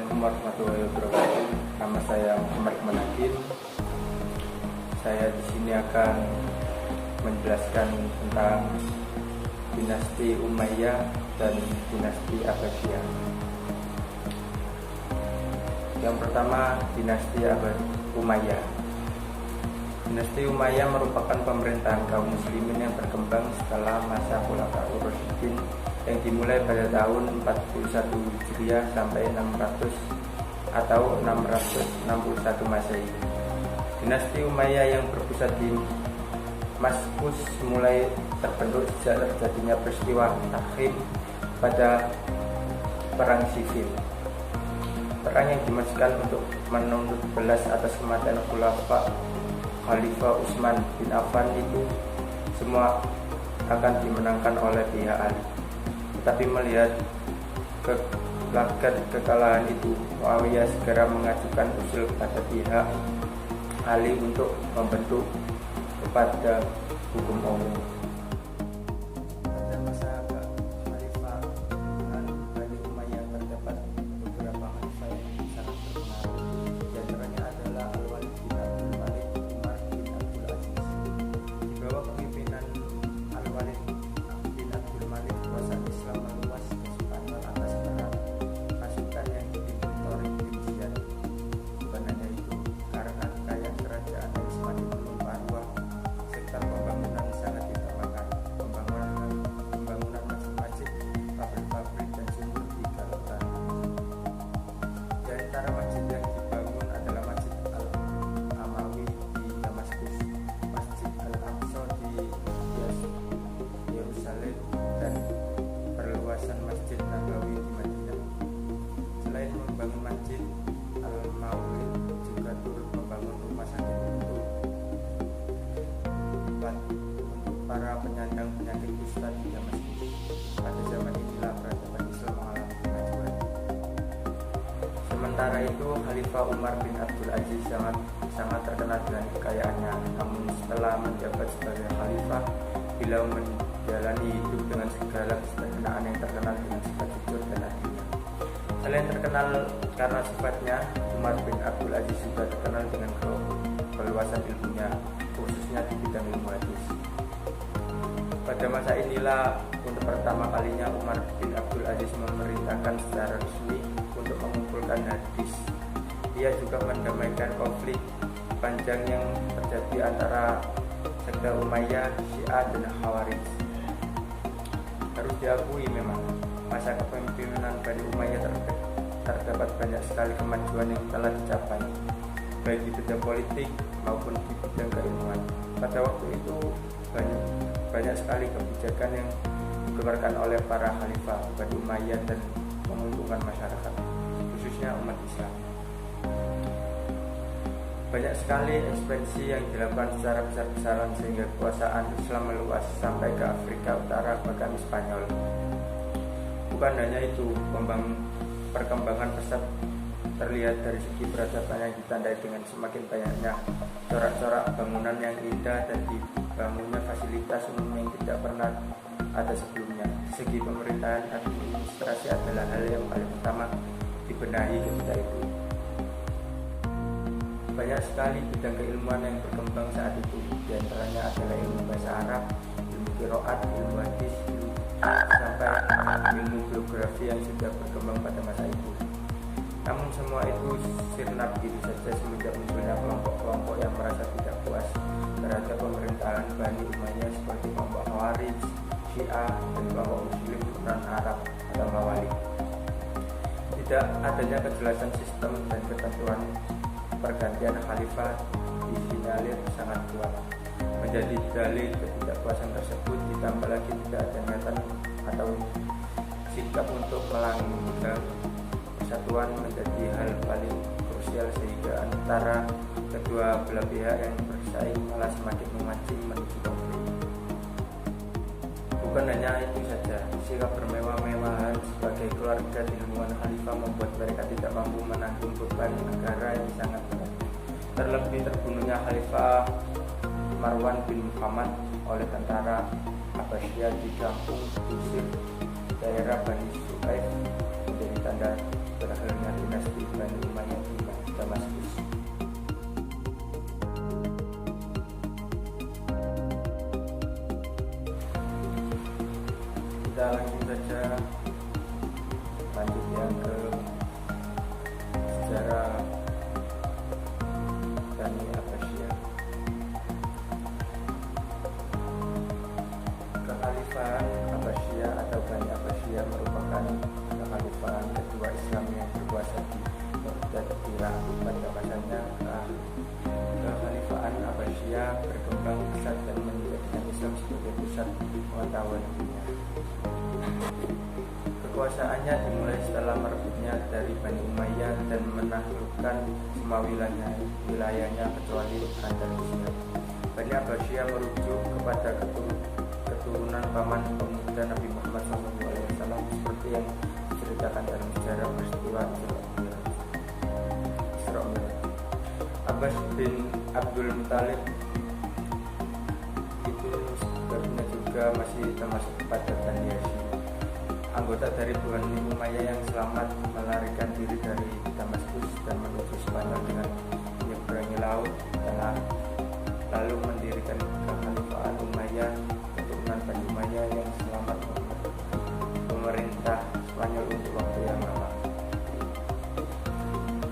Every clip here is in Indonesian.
Assalamualaikum warahmatullahi wabarakatuh. Nama saya Muhammad Manakin. Saya di sini akan menjelaskan tentang dinasti Umayyah dan dinasti Abbasiyah. Yang pertama, dinasti Umayyah. Dinasti Umayyah merupakan pemerintahan kaum muslimin yang berkembang setelah masa Khulafaur Rasyidin yang dimulai pada tahun 41 Hijriah sampai 600 atau 661 Masehi. Dinasti Umayyah yang berpusat di Damaskus mulai terbentuk sejak terjadinya peristiwa Takhrim pada perang sivil. Perang yang dimaksudkan untuk menuntut belas atas kematian Khalifah Utsman bin Affan itu semua akan dimenangkan oleh pihak Ali. Tetapi melihat kekalahan itu, Muawiyah segera mengajukan usul kepada pihak Ali untuk membentuk kepada hukum umum. Pada masa Khalifah Bani Umayyah terdapat beberapa khalifah yang sangat berpengaruh. Di antaranya adalah Al-Walid bin Abdul Malik, Umar bin Abdul Aziz. Di bawah kepemimpinan Al-Walid bin Abdul Malik, kekuasaan Islam meluas ke Spanyol atas perang pasukan yang dipimpin Torik bin Ziyad. Bukan hanya itu, karena kekayaan kerajaan yang semakin melimpah ruah serta pembangunan sangat ditambahkan. Pembangunan masjid-masjid, pabrik-pabrik dan sumur di Galata. Di antara masjid yang dibangun adalah Masjid Al-Amawi di Damaskus, Masjid Al-Aqsa di Yerusalem, dan perluasan Masjid Nabawi di Madinah. Selain membangun Masjid Al-Maulid, juga turut membangun rumah sakit untuk para penyandang penyakit kusta di Damaskus. Pada zaman inilah peradaban Islam mengalami kemajuan. Sementara itu, Khalifah Umar bin Abdul Aziz sangat terkenal dengan kekayaannya. Namun setelah menjabat sebagai khalifah, beliau menjalani hidup dengan segala kesederhanaan yang terkenal dengan sifat jujur dan adilnya. Selain terkenal karena sifatnya, Umar bin Abdul Aziz juga terkenal dengan keluasan ilmunya, khususnya di bidang ilmu hadis. Pada masa inilah untuk pertama kalinya Umar bin Abdul Aziz memerintahkan secara resmi untuk mengumpulkan hadis. Ia juga mendamaikan konflik panjang yang terjadi antara sekte Umayyah, Syiah, dan Khawarij. Harus diakui memang, masa kepemimpinan Bani Umayyah terdapat banyak sekali kemajuan yang telah dicapai, baik di bidang politik maupun di bidang keilmuan. Pada waktu itu banyak sekali kebijakan yang dikeluarkan oleh para khalifah Bani Umayyah dan menguntungkan masyarakat, khususnya umat Islam. Banyak sekali ekspansi yang dilakukan secara besar-besaran sehingga kekuasaan Islam meluas sampai ke Afrika Utara bahkan Spanyol. Bukan hanya itu, perkembangan pesat terlihat dari segi peradaban yang ditandai dengan semakin banyaknya corak-corak bangunan yang indah dan dibangunnya fasilitas umum yang tidak pernah ada sebelumnya. Segi pemerintahan administrasi adalah hal yang paling utama dibenahi ketika itu. Banyak sekali bidang keilmuan yang berkembang saat itu, di antaranya adalah ilmu bahasa Arab, ilmu qiraat, ilmu hadis, sampai ilmu geografi yang sudah berkembang pada masa itu. Namun semua itu sirna begitu saja semenjak munculnya kelompok-kelompok yang merasa tidak puas terhadap pemerintahan Bani Umayyah seperti kelompok Khawarij, Syiah, dan kelompok Muslim non Arab atau Mawali. Tidak adanya kejelasan sistem dan ketentuan pergantian khalifah disinyalir sangat kuat. Menjadi dalil ketidakpuasan tersebut, ditambah lagi tidak ada niatan atau sikap untuk melanggar persatuan menjadi hal paling krusial, sehingga antara kedua belah pihak yang bersaing malah semakin memancing menuju konflik. Bukan hanya itu saja, sikap bermewah-mewahan sebagai keluarga di lingkungan khalifah membuat mereka tidak mampu menanggung beban negara yang sangat berat. Terlebih terbunuhnya Khalifah Marwan bin Muhammad oleh tentara Abbasiyah di kampung Kusir, daerah Bani Su'aib, menjadi tanda berakhirnya dinasti kita langsung saja lanjut yang ke sejarah Bani Abbasiyah. Kekhalifahan Abbasiyah atau Bani Abbasiyah merupakan kekhalifahan kedua Islam yang berkuasa di Baghdad, Irak. Pada masanya kekhalifahan Abbasiyah berkembang pesat dan menjadikan Islam sebagai pusat pengetahuan dunia. Kekuasaannya dimulai setelah merebutnya dari Bani Umayyah dan menaklukkan semua wilayahnya kecuali Andalusia. Bani Abbasiyah merujuk kepada keturunan paman pemuda Nabi Muhammad SAW seperti yang diceritakan dalam sejarah peristiwa Isra Mi'raj. Abbas bin Abdul Muthalib itu sebenarnya juga masih termasuk kepada Bani Hashim, anggota dari Bani Umayyah yang selamat melarikan diri dari Damaskus dan menuju Spanyol dengan menyeberangi laut tengah, lalu mendirikan kekhalifahan Umayyah. Keturunan Bani Umayyah yang selamat pemerintah Spanyol untuk waktu yang lama.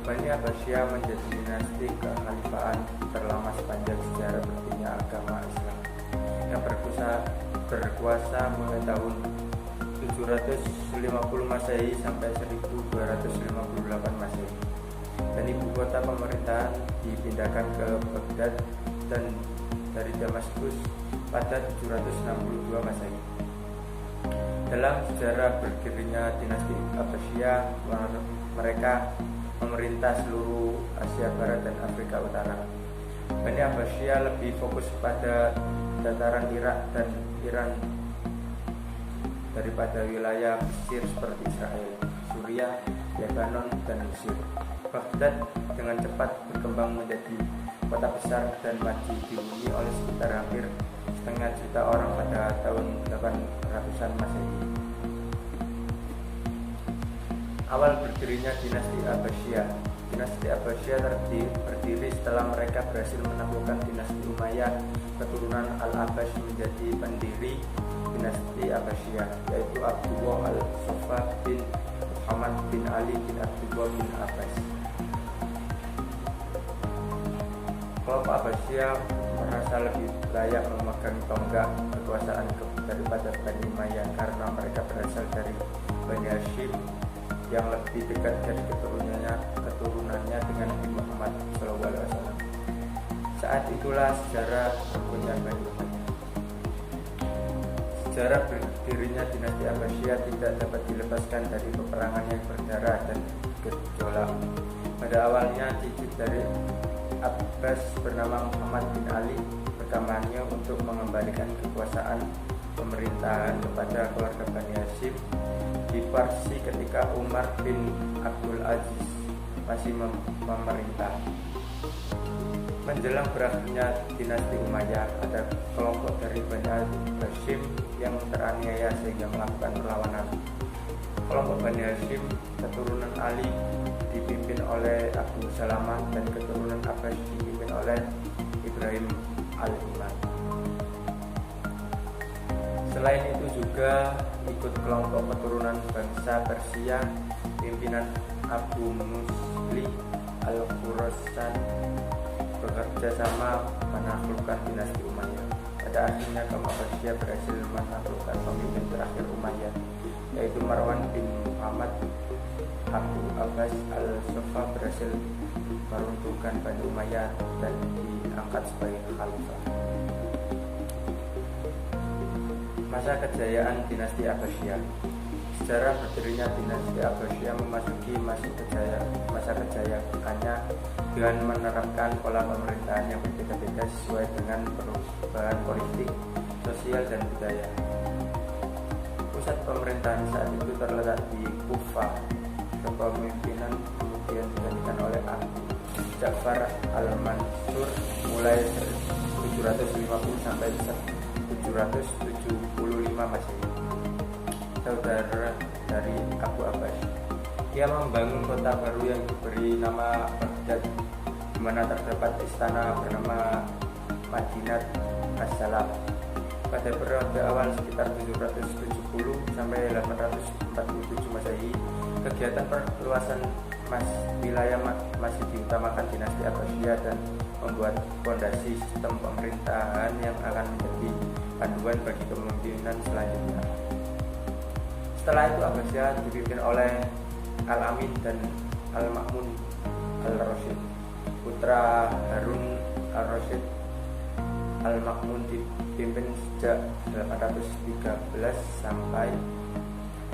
Bani Abbasiyah menjadi dinasti kekhalifahan terlama sepanjang sejarah berdirinya agama Islam, yang berkuasa mulai tahun 750 Masehi sampai 1258 Masehi. Dan ibu kota pemerintahan dipindahkan ke Baghdad dan dari Damaskus pada 762 Masehi. Dalam sejarah berdirinya dinasti Abbasiyah, mereka memerintah seluruh Asia Barat dan Afrika Utara. Bani Abbasiyah lebih fokus pada dataran Irak dan Iran daripada wilayah Mesir seperti Israel, Suriah, Lebanon, dan Mesir. Baghdad dengan cepat berkembang menjadi kota besar dan maju dihuni oleh sekitar hampir setengah juta orang pada tahun 800-an Masehi. Awal berdirinya dinasti Abbasiyah. Dinasti Abbasiyah berdiri setelah mereka berhasil menaklukkan dinasti Umayyah. Keturunan Al-Abbas menjadi pendiri dinasti Abbasiyah, yaitu Abdullah al-Saffah bin Muhammad bin Ali bin Abdullah bin Abbas. Kelompok Abbasiyah merasa lebih layak memegang tonggak kekuasaan daripada Bani Umayyah karena mereka berasal dari Bani Hashim yang lebih dekat dari keturunannya dengan Nabi Muhammad SAW. Saat itulah sejarah berpunya Bani Umayyah. Sejarah berdirinya dinasti Abbasiyah tidak dapat dilepaskan dari peperangan yang berdarah dan gejolak. Pada awalnya cicit dari Abbas bernama Muhammad bin Ali berkampanye untuk mengembalikan kekuasaan pemerintahan kepada keluarga Bani Hashim di Parsi ketika Umar bin Abdul Aziz masih memerintah. Menjelang berakhirnya dinasti Umayyah, ada kelompok dari Bani Hashim yang teraniaya sehingga melakukan perlawanan. Kelompok Bani Hashim keturunan Ali dipimpin oleh Abu Salamah dan keturunan Abbas dipimpin oleh Ibrahim al-Imam. Selain itu juga ikut kelompok keturunan bangsa Persia pimpinan Abu Musli al-Khurasan bekerja sama menaklukkan dinasti Umayyah. Pada akhirnya kaum Abbasiyah berhasil menaklukkan pemimpin terakhir Umayyah, yaitu Marwan bin Muhammad. Abu Abbas al-Saffah berhasil meruntuhkan Bani Umayyah dan diangkat sebagai khalifah. Masa kejayaan dinasti Abbasiyah. Sejarah berdirinya dinasti Abbasiyah memasuki masa kejayaannya dengan menerapkan pola pemerintahan yang berbeda-beda sesuai dengan perubahan politik, sosial, dan budaya. Pusat pemerintahan saat itu terletak di Kufah. Kepemimpinan kemudian digantikan oleh Abu Ja'far al-Mansur mulai 750 sampai 775 Masehi. Saudara dari Abu Abbas, ia membangun kota baru yang diberi nama Baghdad, di mana terdapat istana bernama Madinat As-Salam. Pada periode awal sekitar 770 sampai 847 Masehi, kegiatan perluasan wilayah masih diutamakan dinasti Abbasiyah dan membuat fondasi sistem pemerintahan yang akan menjadi panduan bagi kepemimpinan selanjutnya. Setelah itu Abbasiyah dipimpin oleh Al-Amin dan Al-Ma'mun Al-Rasyid. Putra Harun Al-Rasyid, Al-Ma'mun dipimpin sejak 813 sampai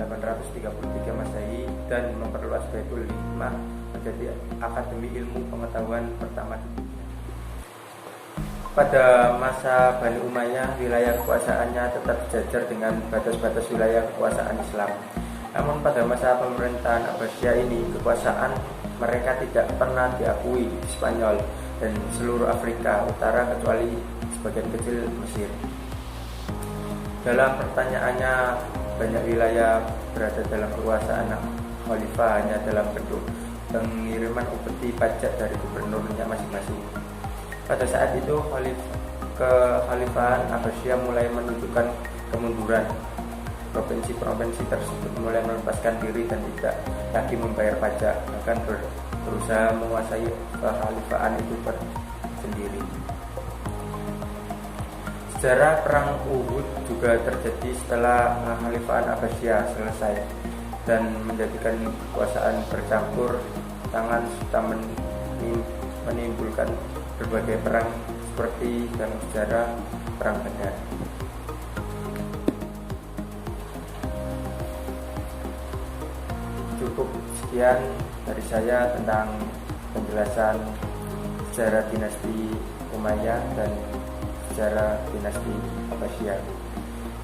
833 Masehi dan memperluas Baitul Hikmah menjadi akademi ilmu pengetahuan pertama di dunia. Pada masa Bani Umayyah, wilayah kekuasaannya tetap sejajar dengan batas-batas wilayah kekuasaan Islam. Namun pada masa pemerintahan Abbasiyah ini, kekuasaan mereka tidak pernah diakui di Spanyol dan seluruh Afrika Utara kecuali sebagian kecil Mesir. Dalam pertanyaannya, banyak wilayah berada dalam kekuasaan khalifah hanya dalam bentuk pengiriman upeti pajak dari gubernurnya masing-masing. Pada saat itu, kekhalifahan Abbasiyah mulai menunjukkan kemunduran. Provinsi-provinsi tersebut mulai melepaskan diri dan tidak lagi membayar pajak, bahkan berusaha menguasai kekhalifahan itu sendiri. Sejarah Perang Uhud juga terjadi setelah kekhalifahan Abbasiyah selesai dan menjadikan kekuasaan bercampur tangan serta menimbulkan berbagai perang seperti dalam sejarah Perang Badar. Cukup sekian dari saya tentang penjelasan sejarah dinasti Umayyah dan sejarah dinasti Abbasiyah.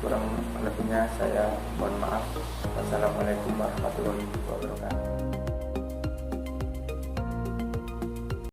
Kurang lebihnya saya mohon maaf. Wassalamualaikum warahmatullahi wabarakatuh.